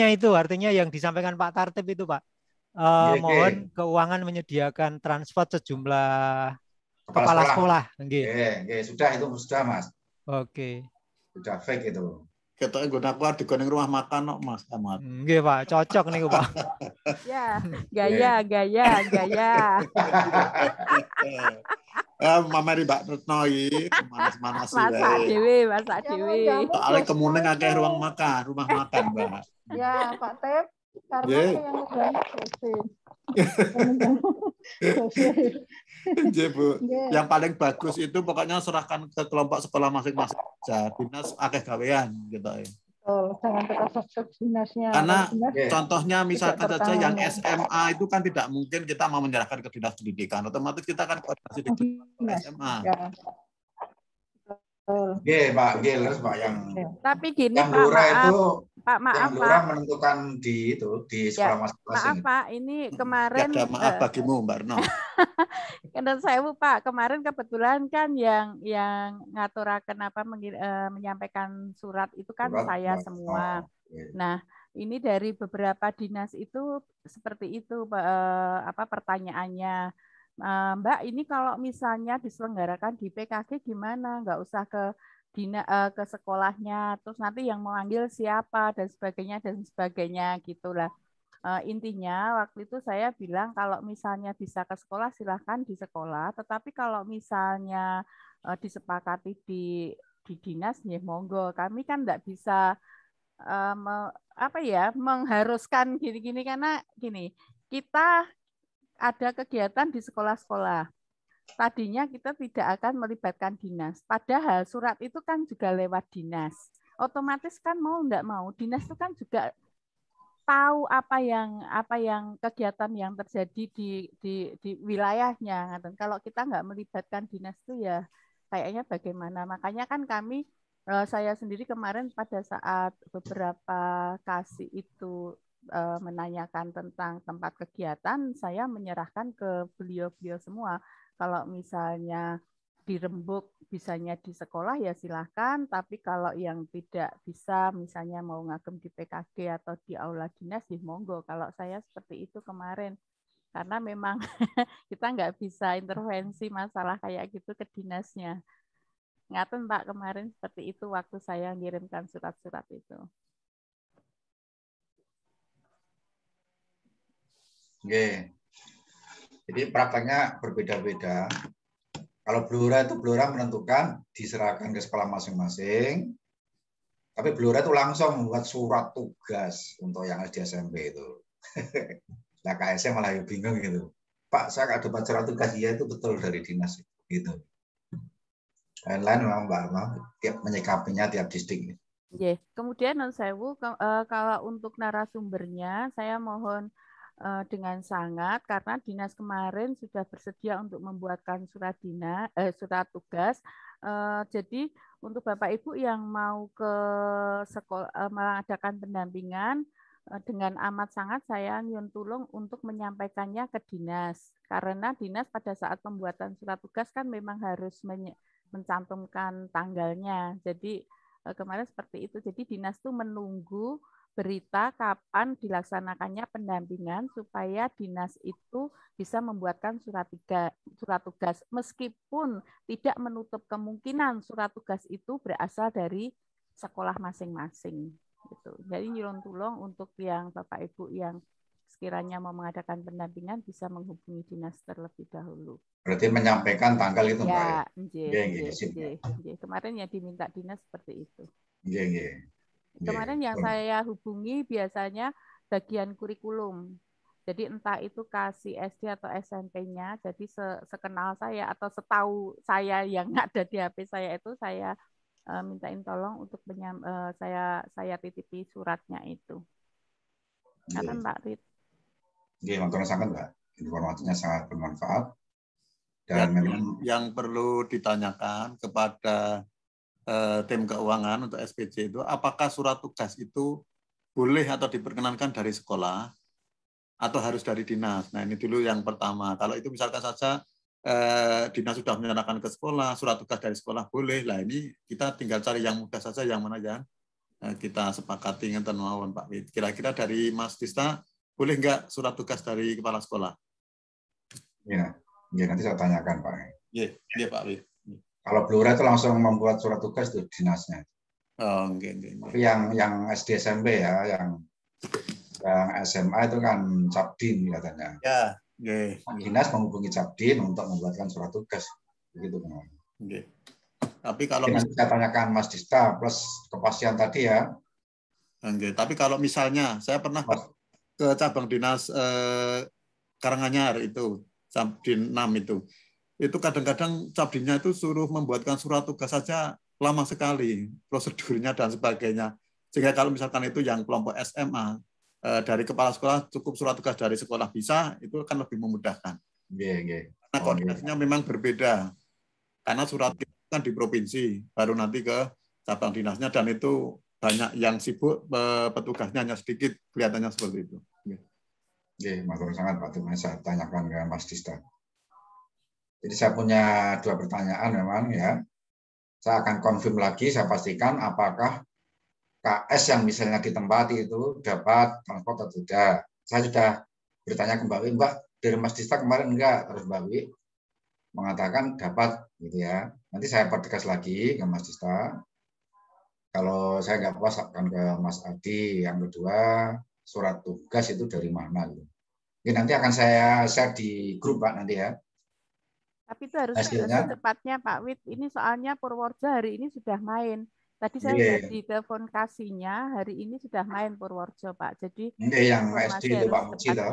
itu artinya yang disampaikan Pak Tartib itu Pak. Mohon keuangan menyediakan transport sejumlah kepala sekolah. Sudah itu sudah Mas. Oke. Sudah fake itu. Ketok nggon di rumah makan kok Mas Kamat. Nggih Pak, cocok nih Pak. Ya, gaya. Mamari Mbak Retno iki manas-manas Masak dhewe. Soale kemuning akeh ruang makan, rumah makan, Mbak. Ya, Pak Tep, karena yang Bu. Yang paling bagus itu pokoknya serahkan ke kelompok sekolah masing-masing saja. Dinas akeh gawean gitu ya. Jangan terasa dinasnya. Karena contohnya misalkan saja yang SMA itu kan tidak mungkin kita mau menyerahkan ke dinas pendidikan. Otomatis kita akan koordinasi dengan SMA. Pak, terus Pak yang tapi gini yang Lurah itu Pak, maaf yang lurah Pak. menentukan di sekolah masing-masing. Maaf Pak, ini kemarin. Ya, maaf bagimu Mbak Retno. Karena saya Pak, kemarin kebetulan kan yang ngaturaken menyampaikan surat itu kan saya semua. Nah, ini dari beberapa dinas itu seperti itu pertanyaannya. Mbak, ini kalau misalnya diselenggarakan di PKG gimana? Nggak usah ke ke sekolahnya, terus nanti yang memanggil siapa dan sebagainya gitulah. Intinya waktu itu saya bilang kalau misalnya bisa ke sekolah silahkan di sekolah, tetapi kalau misalnya disepakati di dinas ya monggo. Kami kan enggak bisa mengharuskan gini-gini karena gini, kita ada kegiatan di sekolah-sekolah. Tadinya kita tidak akan melibatkan dinas, padahal surat itu kan juga lewat dinas. Otomatis kan mau enggak mau dinas itu kan juga tahu apa yang kegiatan yang terjadi di wilayahnya. Dan kalau kita nggak melibatkan dinas itu ya kayaknya bagaimana. Makanya kan kami, saya sendiri kemarin pada saat beberapa kasih itu menanyakan tentang tempat kegiatan, saya menyerahkan ke beliau-beliau semua. Kalau misalnya dirembuk bisanya di sekolah ya silahkan, tapi kalau yang tidak bisa misalnya mau ngagem di PKG atau di aula dinas ya monggo. Kalau saya seperti itu kemarin karena memang kita nggak bisa intervensi masalah kayak gitu ke dinasnya. Ngaten Pak kemarin seperti itu waktu saya ngirimkan surat-surat itu. Oke. Jadi prakteknya berbeda-beda. Kalau Blora menentukan diserahkan ke sekolah masing-masing. Tapi Blora itu langsung membuat surat tugas untuk yang SD SMP itu. Nah KSM malah bingung gitu. Pak, saya dapat surat tugas, iya itu betul dari dinas gitu. Lain-lain memang Mbak Arma, tiap menyikapinya tiap distrik. Yeah. Kemudian Sewu, kalau untuk narasumbernya saya mohon dengan sangat karena dinas kemarin sudah bersedia untuk membuatkan surat tugas. Jadi untuk Bapak Ibu yang mau ke sekolah mengadakan pendampingan dengan amat sangat saya nyuwun tulung untuk menyampaikannya ke dinas karena dinas pada saat pembuatan surat tugas kan memang harus mencantumkan tanggalnya. Jadi kemarin seperti itu. Jadi dinas itu menunggu berita kapan dilaksanakannya pendampingan supaya dinas itu bisa membuatkan surat tugas meskipun tidak menutup kemungkinan surat tugas itu berasal dari sekolah masing-masing gitu. Jadi nyuwun tulung untuk yang Bapak Ibu yang sekiranya mau mengadakan pendampingan bisa menghubungi dinas terlebih dahulu. Berarti menyampaikan tanggal itu ya, Mbak. Kemarin yang diminta dinas seperti itu. Iya. Kemarin yang saya hubungi biasanya bagian kurikulum. Jadi entah itu kasih SD atau SMP-nya, jadi sekenal saya atau setahu saya yang ada di HP saya itu saya mintain tolong untuk saya titipi suratnya itu. Karena Mbak Rit. Iya, matur sangat Mbak. Informasinya sangat bermanfaat. Dan yang perlu ditanyakan kepada tim keuangan untuk SPJ itu, apakah surat tugas itu boleh atau diperkenankan dari sekolah atau harus dari dinas? Nah ini dulu yang pertama. Kalau itu misalkan saja dinas sudah menyerahkan ke sekolah, surat tugas dari sekolah boleh. Lah ini kita tinggal cari yang mudah saja, yang mana yang kita sepakati ngeten mawon Pak. Kira-kira dari Mas Dista boleh nggak surat tugas dari kepala sekolah? Ya, nanti saya tanyakan Pak. Iya Pak Wid. Kalau Blora itu langsung membuat surat tugas itu dinasnya. Oh, okay. Tapi yang SD SMP ya, yang SMA itu kan Capdin katanya. Ya, dinas menghubungi Capdin untuk membuatkan surat tugas, begitu kan. Tapi kalau nanti saya tanyakan Mas Dista plus kepastian tadi ya. Tapi kalau misalnya saya pernah ke cabang dinas Karanganyar itu, Capdin 6 itu kadang-kadang Capdinnya itu suruh membuatkan surat tugas saja lama sekali prosedurnya dan sebagainya. Sehingga kalau misalkan itu yang kelompok SMA dari kepala sekolah cukup surat tugas dari sekolah bisa, itu akan lebih memudahkan. Karena koordinasinya memang berbeda. Karena surat itu kan di provinsi, baru nanti ke cabang dinasnya dan itu banyak yang sibuk, petugasnya hanya sedikit, kelihatannya seperti itu. Oke, matur sangat Pak Tuhan, saya tanyakan ke Mas Dista. Jadi saya punya 2 pertanyaan memang ya. Saya akan konfirm lagi, saya pastikan apakah KS yang misalnya ditempati itu dapat transport atau tidak. Saya sudah bertanya ke Mbak Wi, Mbak, dari Mas Dista kemarin enggak, terus Mbak Wi mengatakan dapat, gitu ya. Nanti saya pertegas lagi ke Mas Dista. Kalau saya nggak puas akan ke Mas Adi. Yang kedua, surat tugas itu dari mana? Gitu. Ini nanti akan saya share di grup Pak nanti ya. Tapi itu harus Hasilnya? secepatnya Pak Wid. Ini soalnya Purworejo hari ini sudah main. Tadi saya sudah ditelepon kasihnya, hari ini sudah main Purworejo Pak. Jadi yang SD itu Pak Muji toh.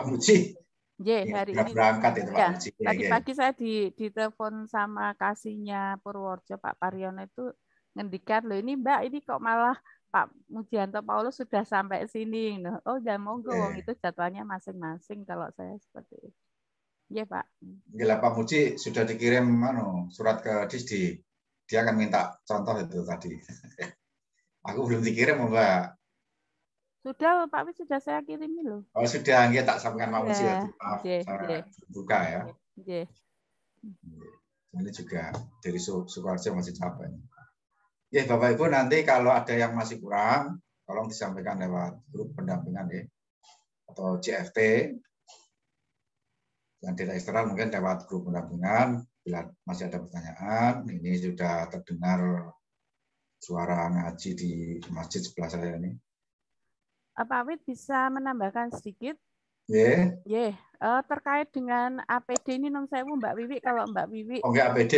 Pak Muji. Hari ini berangkat itu Pak Muji. Tadi pagi saya ditelepon sama kasihnya Purworejo Pak Pariono itu ngendikan, loh ini Mbak, ini kok malah Pak Mujianto Paulus sudah sampai sini. Oh, udah monggo, wong itu jadwalnya masing-masing kalau saya seperti itu. Iya Pak. Gila Pak Muji sudah dikirim surat ke Disdi. Dia akan minta contoh itu tadi. Aku belum dikirim Mbak. Sudah Pak Wid, sudah saya kirimi loh. Oh sudah, nggih tak sampaikan Pak Muji. Maaf, saya buka ya. Ini juga dari Sukoharjo masih capek. Ya Bapak Ibu, nanti kalau ada yang masih kurang, tolong disampaikan lewat grup pendampingan ya, atau CFT. Yang tidak eksternal mungkin lewat grup pendampingan. Bila masih ada pertanyaan, ini sudah terdengar suara ngaji di masjid sebelah saya ini. Pak Wid bisa menambahkan sedikit? Terkait dengan APD ini non sewu Mbak Wiwi, kalau Mbak Wiwi APD.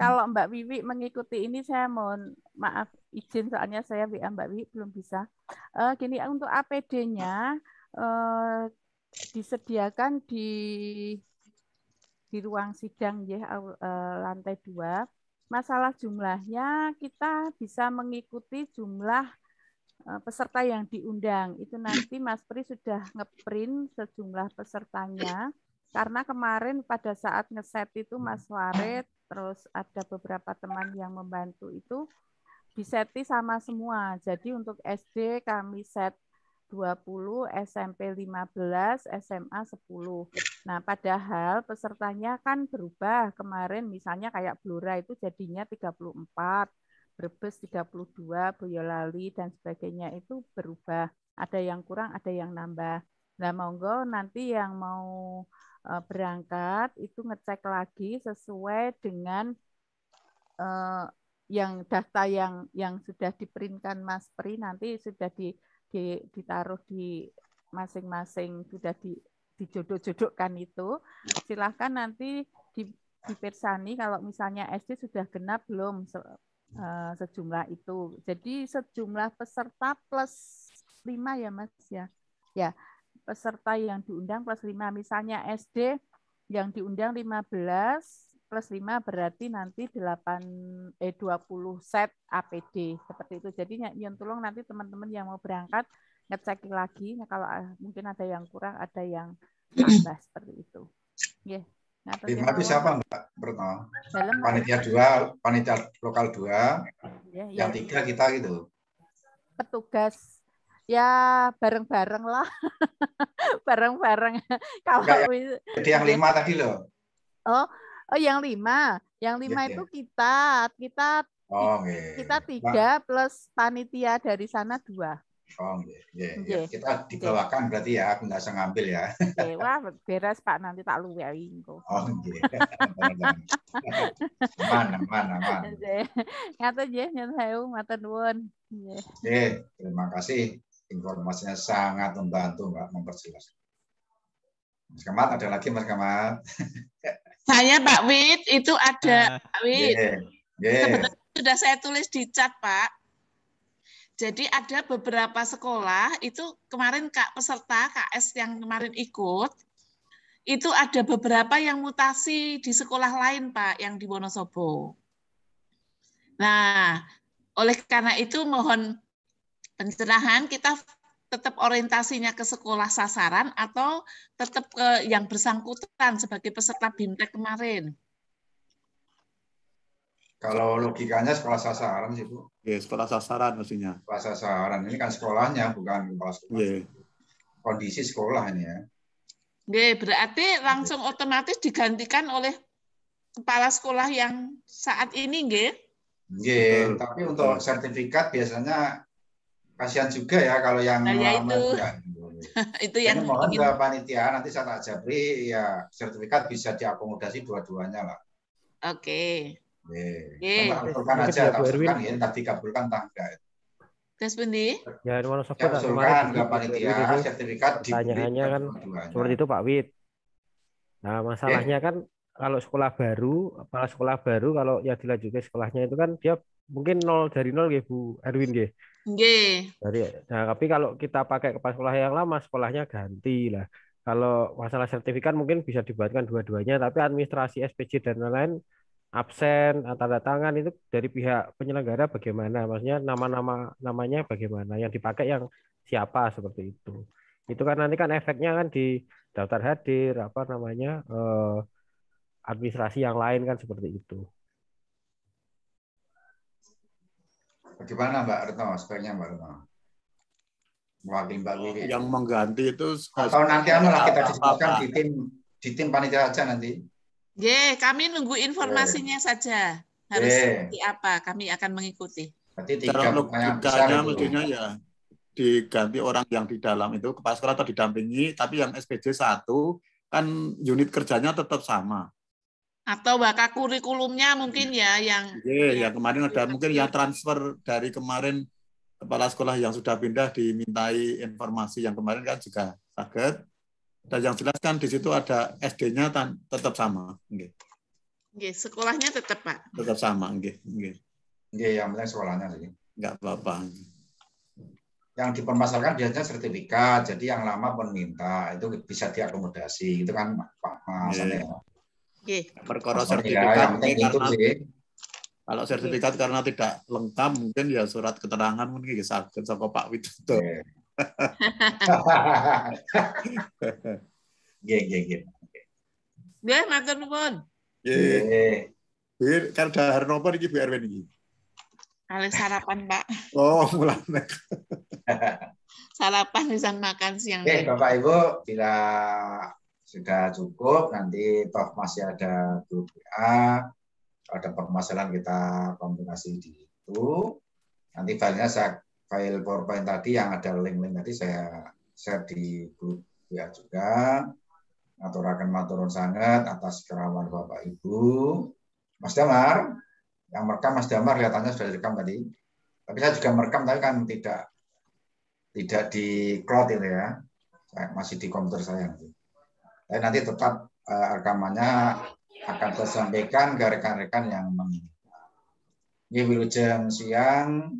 Kalau Mbak Wiwi mengikuti ini, saya mohon maaf izin soalnya saya WA Mbak Wiwi belum bisa. Gini, untuk APD-nya disediakan di ruang sidang ya, lantai 2. Masalah jumlahnya kita bisa mengikuti jumlah peserta yang diundang. Itu nanti Mas Pri sudah ngeprint sejumlah pesertanya. Karena kemarin pada saat ngeset itu Mas Warid, terus ada beberapa teman yang membantu itu, diseti sama semua. Jadi untuk SD kami set 20, SMP 15, SMA 10. Nah, padahal pesertanya kan berubah. Kemarin misalnya kayak Blora itu jadinya 34. Brebes 32, Boyolali dan sebagainya itu berubah. Ada yang kurang, ada yang nambah. Nah, monggo nanti yang mau berangkat itu ngecek lagi sesuai dengan yang data yang sudah diprintkan Mas Pri, nanti sudah ditaruh di masing-masing, sudah dijodoh-jodohkan itu. Silahkan nanti dipersani kalau misalnya SD sudah genap belum sejumlah itu. Jadi sejumlah peserta plus 5 ya Mas ya. Ya, peserta yang diundang plus 5. Misalnya SD yang diundang 15 plus 5 berarti nanti 20 set APD seperti itu. Jadi yang tolong nanti teman-teman yang mau berangkat ngecek lagi. Nah, kalau mungkin ada yang kurang, ada yang tambah seperti itu. Yeah. Nah, 5 itu siapa Mbak Berno? Panitia 2, panitia lokal 2, yang 3 kita gitu. Petugas ya bareng-bareng lah. Bareng-bareng. Kalau jadi yang 5 tadi loh. Oh yang 5. Yang 5 itu kita 3 plus panitia dari sana 2. Ya. Kita dibawakan berarti ya, aku nggak usah ngambil ya. Wah, beres Pak, nanti tak luwehi engko. Aman. Ngatur nggih, nyuwun sewu, matur nuwun. Terima kasih. Informasinya sangat membantu Mbak, memperjelas. Mas Kamat, ada lagi Mas Kamat? Saya Pak Wid, itu ada Pak Wid. Sebenarnya sudah saya tulis di chat Pak. Jadi ada beberapa sekolah itu kemarin peserta KS yang kemarin ikut, itu ada beberapa yang mutasi di sekolah lain Pak, yang di Wonosobo. Nah, oleh karena itu mohon pencerahan, kita tetap orientasinya ke sekolah sasaran atau tetap ke yang bersangkutan sebagai peserta BIMTEK kemarin. Kalau logikanya sekolah sasaran sih, Bu. Ya, sekolah sasaran mestinya. Sekolah sasaran ini kan sekolahnya, bukan kepala sekolah. Yeah. Kondisi sekolah ini ya. Berarti langsung otomatis digantikan oleh kepala sekolah yang saat ini, nggih? Nggih, tapi untuk sertifikat biasanya kasihan juga ya kalau yang lama enggak. Itu yang mohon ke panitia, nanti saya tak jabri ya sertifikat bisa diakomodasi dua-duanya lah. Oke. Usulkan aja, tak usulkan ya, tak dikabulkan tak enggak. Tes Bendi? Ya, mau usulkan ke panitia sertifikat pertanyaannya kan seperti itu Pak Wid. Nah, masalahnya kan kalau sekolah baru, kepala sekolah baru kalau ya dilanjutkan sekolahnya itu kan dia mungkin dari nol ya Bu Erwin nggih. Nggih. Nah, tapi kalau kita pakai kepala sekolah yang lama, sekolahnya ganti lah. Kalau masalah sertifikat mungkin bisa dibuatkan dua-duanya, tapi administrasi SPJ dan lain-lain absen, tanda tangan itu dari pihak penyelenggara bagaimana? Maksudnya namanya bagaimana? Yang dipakai yang siapa seperti itu. Itu kan nanti kan efeknya kan di daftar hadir administrasi yang lain kan seperti itu. Bagaimana Mbak Retno? Sebaiknya Mbak Retno. Mewakili Mbak Wiwi. Yang mengganti itu atau nanti lah kita diskusikan di tim panitia aja nanti. Kami nunggu informasinya saja. Harus seperti apa? Kami akan mengikuti. Secara logikanya mestinya ya diganti orang yang di dalam itu kepala sekolah atau didampingi, tapi yang SPJ 1 kan unit kerjanya tetap sama. Atau bahkan kurikulumnya mungkin ya yang yang kemarin ada mungkin yang transfer dari kemarin kepala sekolah yang sudah pindah dimintai informasi yang kemarin kan juga kaget. Dan yang jelas kan di situ ada SD-nya tetap sama. Sekolahnya tetap Pak. Tetap sama, yang penting sekolahnya sih. Enggak apa-apa. Yang dipermasalahkan biasanya sertifikat, jadi yang lama pun minta itu bisa diakomodasi, itu kan Pak Mas. Perkara sertifikat kalau sertifikat karena tidak lengkap mungkin ya surat keterangan mungkin sakit sama Pak Wid. Matur nuwun. Kan dahar napa iki Bu Erwin iki? Kali sarapan, Pak. Oh, mulane. Sarapan bisa makan siang. Bapak Ibu, bila sudah cukup, nanti toh masih ada grup WA, ada permasalahan kita komunikasi di itu. Nanti file PowerPoint tadi yang ada link-link tadi saya share di grup WA juga. Aturaken maturun sangat atas kerawan Bapak Ibu. Mas Damar, yang merekam Mas Damar kelihatannya sudah direkam tadi. Tapi saya juga merekam, tapi kan tidak di cloud itu ya. Masih di komputer saya. Tapi nanti tetap rekamannya akan saya sampaikan ke rekan-rekan yang menginginkan. Ini wilujeng siang,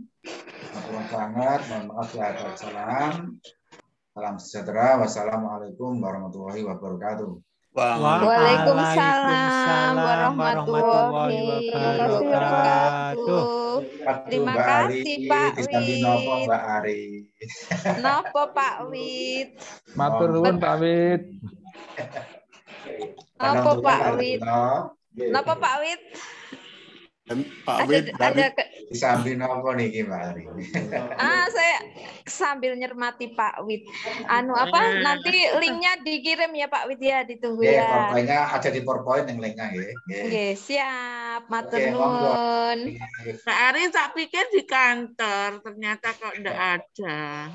matur sangat, mohon maaf ya ada kesalahan. Salam sejahtera, wassalamualaikum warahmatullahi wabarakatuh. Waalaikumsalam warahmatullahi wabarakatuh. Terima kasih Pak Wid. Mbak Ari. Nopo Pak Wid. Matur nuwun Pak Wid. Nopo Pak Wid. Nopo Pak Wid. Pak Wid ada disambil nopo niki Mbak Ari. Saya sambil nyermati Pak Wid. Nanti linknya dikirim ya Pak Wid ya, ditunggu ya. PowerPoint-nya ada di PowerPoint yang linknya nggih. Siap, matur nuwun. Pak Ari tak pikir di kantor, ternyata kok enggak ada.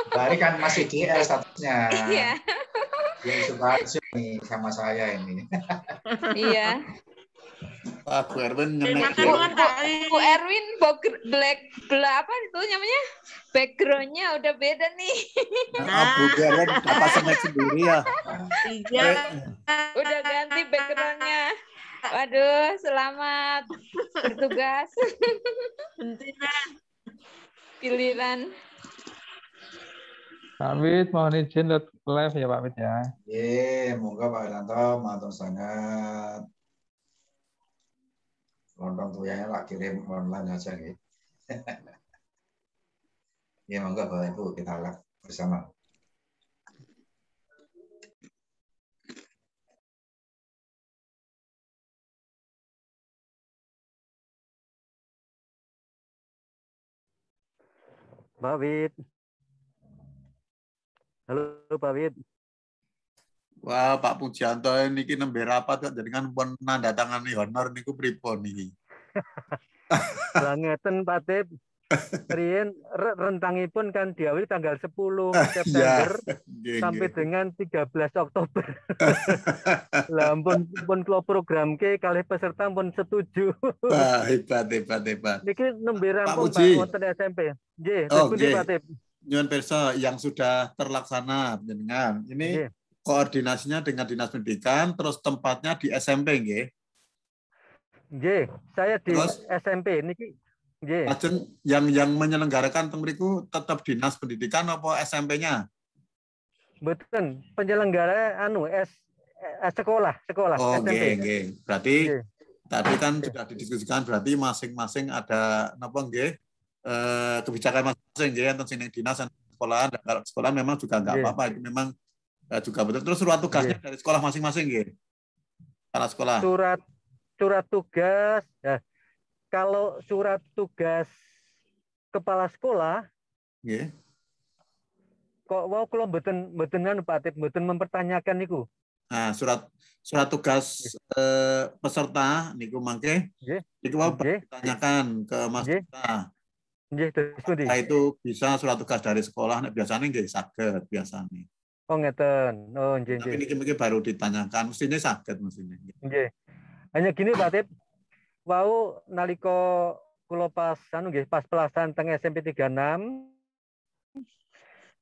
Mbak Ari kan masih di statusnya. Iya. Yang suka nih sama saya ini. Iya. Pak Bu Erwin Bu Erwin apa itu namanya? Background-nya udah beda nih. Bu Erwin dapat snack sendiri ya. Iya. Udah ganti background-nya. Waduh, selamat bertugas. Giliran. Pak Wid, mohon izin live ya Pak Wid ya. Moga Pak Wiranto matur sangat. Lontong tuyanya tak kirim online aja gitu. Ya monggo Bapak Ibu kita live bersama. Pak Wid. Halo Pak Wid. Wah, Pak Pujianto niki nembe rapat kok jenengan pun nanda tangani honor niku pripun niki. Langeten Pak Tip. Riyen rentangipun kan diawali tanggal 10 Ya, September sampai dengan 13 Oktober. Lah pun kula program ke kalih peserta pun setuju. Wah, hebat. Niki nembe Pak rampung Pak Puji. wonten SMP. Nggih, Oh, pundi Pak Tip. Nyuwun pirsa yang sudah terlaksana jenengan. Ini koordinasinya dengan Dinas Pendidikan, terus tempatnya di SMP nggih. Nggih, saya di Terus? SMP niki nggih. Lajeng yang menyelenggarakan teng mriku tetap Dinas Pendidikan apa SMP-nya? Betul, penyelenggara sekolah Oh, SMP. nggih. Berarti tadi kan sudah didiskusikan berarti masing-masing ada napa nggih? Kebijakan masing-masing nggih enten sing dinas dan sekolah. Dan kalau sekolah memang juga enggak apa-apa, itu memang juga betul. Terus surat tugasnya dari sekolah masing-masing nggih. Kepala sekolah. Surat tugas ya. Kalau surat tugas kepala sekolah nggih. Kok wow kalau mboten Pak Tip mboten mempertanyakan niku. Nah, surat tugas peserta niku mangke niku mau ditanyakan ke Mas Dita. Nggih, terus itu bisa surat tugas dari sekolah nek biasanya nggih saged biasanya. Oh ngeten. Oh nggih. Tapi niki baru ditanyakan, mestinya saged mestinya. Nggih. Hanya gini Pak Tip. Wau nalika kula pas nggih pas pelaksanaan teng SMP 36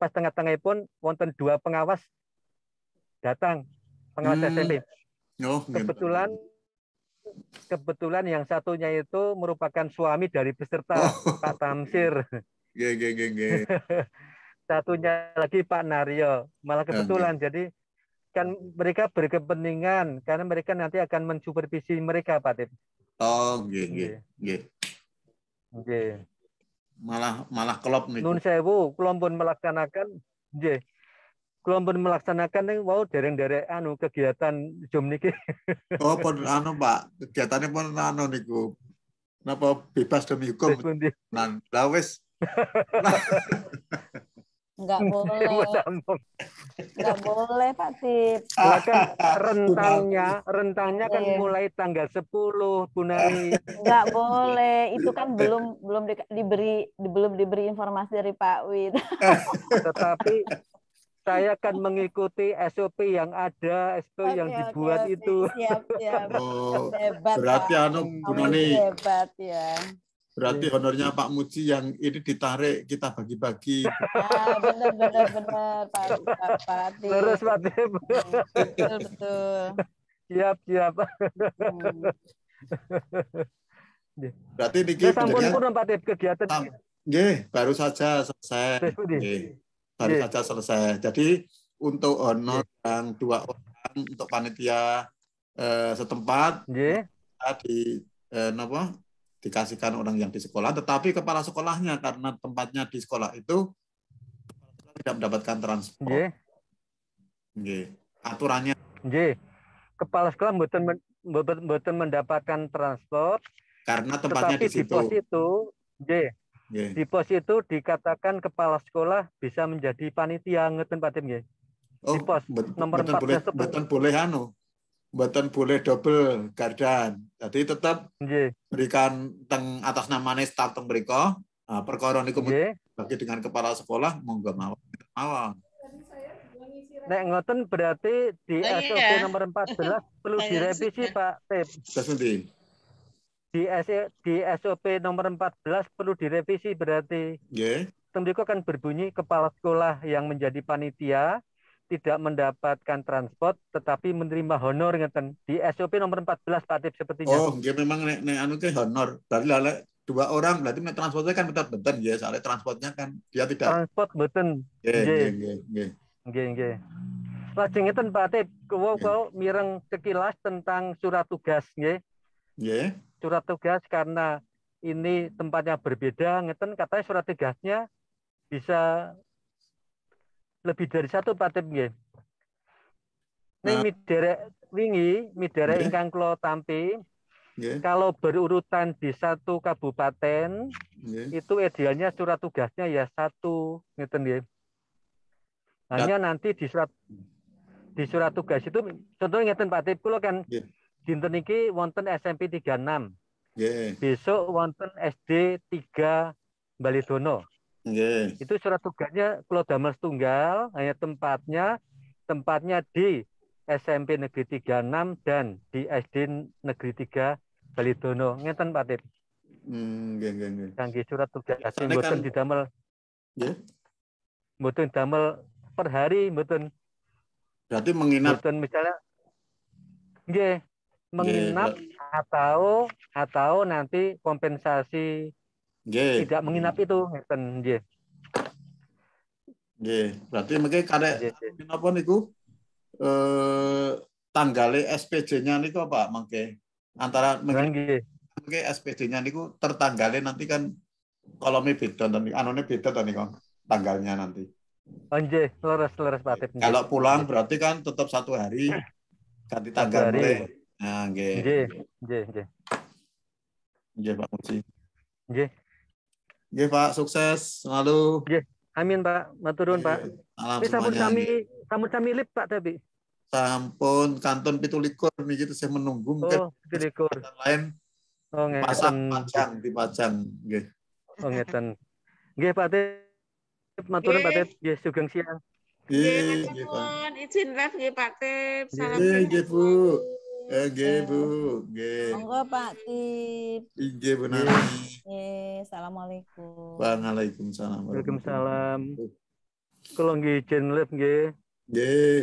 pas tengah-tengahipun wonten 2 pengawas datang, pengawas SMP. Oh, kebetulan yang satunya itu merupakan suami dari peserta, Pak Tamsir. Nggih. Satunya lagi Pak Naryo. Malah kebetulan jadi kan mereka berkepentingan karena mereka nanti akan mensupervisi mereka, Pak Tip. Oh, nggih. Nggih. Malah kelop niku. Nun sewu, kula pun melaksanakan nggih. Kula pun melaksanakan ning wau dereng-derek kegiatan Zoom niki. Oh, pun Pak, kegiatannya pun niku. Napa bebas demi hukum. Nah, lah wis. Enggak boleh Pak Tip. Kan rentangnya kan mulai tanggal 10 Bu Nari. Enggak boleh, itu kan belum diberi informasi dari Pak Wid. Tetapi saya akan mengikuti SOP yang ada, SOP yang dibuat itu. Siap. Oh, hebat. Berarti Bu Nani. Hebat ya. Berarti honornya Pak Muji yang ini ditarik kita bagi-bagi. Benar Pak Tip. Terus Pak Tip. Betul. Siap. Berarti niki sampun Pak Tip kegiatan. Nggih, baru saja selesai. Baru saja selesai. Jadi untuk honor yang 2 orang untuk panitia setempat dikasihkan orang yang di sekolah, tetapi kepala sekolahnya karena tempatnya di sekolah itu tidak mendapatkan transport. Nggih. Aturannya. Nggih. Kepala sekolah mboten mendapatkan transport karena tempatnya di situ. Di pos itu, di pos itu dikatakan kepala sekolah bisa menjadi panitia ngeten Pak Tim nggih. Oh, di pos nomor 14 Mboten boleh double gardan. Jadi tetap berikan teng atas namanya staf teng mriko. Perkara niku bagi dengan kepala sekolah monggo mawon. Nek ngoten berarti di SOP nomor 14 perlu direvisi Pak Tip. Di SOP nomor 14 perlu direvisi berarti. Nggih. Teng mriko kan berbunyi kepala sekolah yang menjadi panitia tidak mendapatkan transport tetapi menerima honor ngeten di SOP nomor 14 Pak Tip sepertinya. Oh, nggih memang nek anu ke honor. Berarti 2 orang berarti nek transportnya kan betul-betul ya, soalnya transportnya kan dia tidak transport mboten. Nggih. Lajeng ngeten Pak Tip, kula mireng sekilas tentang surat tugas nggih. Nggih. Surat tugas karena ini tempatnya berbeda ngeten katanya surat tugasnya bisa lebih dari 1 Pak Tip nggih. Ning midere ingkang kula tampi Kalau berurutan di satu kabupaten, itu idealnya surat tugasnya ya satu, ngeten nggih. Hanya nanti di surat tugas itu, contohnya ngeten Pak Tip, kula kan dinten niki wonten SMP 36. Besok wonten SD 3 Balidono. Itu surat tugasnya kalau damel setunggal, hanya tempatnya di SMP Negeri 36 dan di SD Negeri 3 Balidono. Ngeten Pak Tip. Kangge surat tugas mboten didamel. Mboten damel per hari, mboten. Berarti menginap. Mboten misalnya nggih, menginap atau nanti kompensasi tidak menginap itu ngeten nggih. Nggih, berarti mengke karek napa niku tanggale SPJ-nya niku apa mengke antara mengke SPJ-nya niku tertanggale nanti kan kolomnya beda nanti anone beda to niku tanggalnya nanti. Oh nggih, leres Pak Tip. Kalau pulang berarti kan tetap 1 hari ganti tanggal mulai. Nah, nggih. Nggih. Nggih Pak Muji. Nggih. Nggih Pak, sukses selalu. Nggih. Amin Pak, matur nuwun Pak. Salam semuanya. Sampun sami lip Pak tapi. Sampun kantun 17 niki saya menunggu mungkin 17. Lain pasang dipajang nggih. Oh ngeten. Nggih Pak Tip, matur nuwun Pak Tip, nggih sugeng siang. Nggih, izin live nggih Pak Tip. Salam nggih Bu. Nggih Bu, nggih. Monggo Pak Tip. Nggih Bu Nani. Nggih, assalamualaikum. Waalaikumsalam. Waalaikumsalam. Kula nggih izin live nggih. Nggih.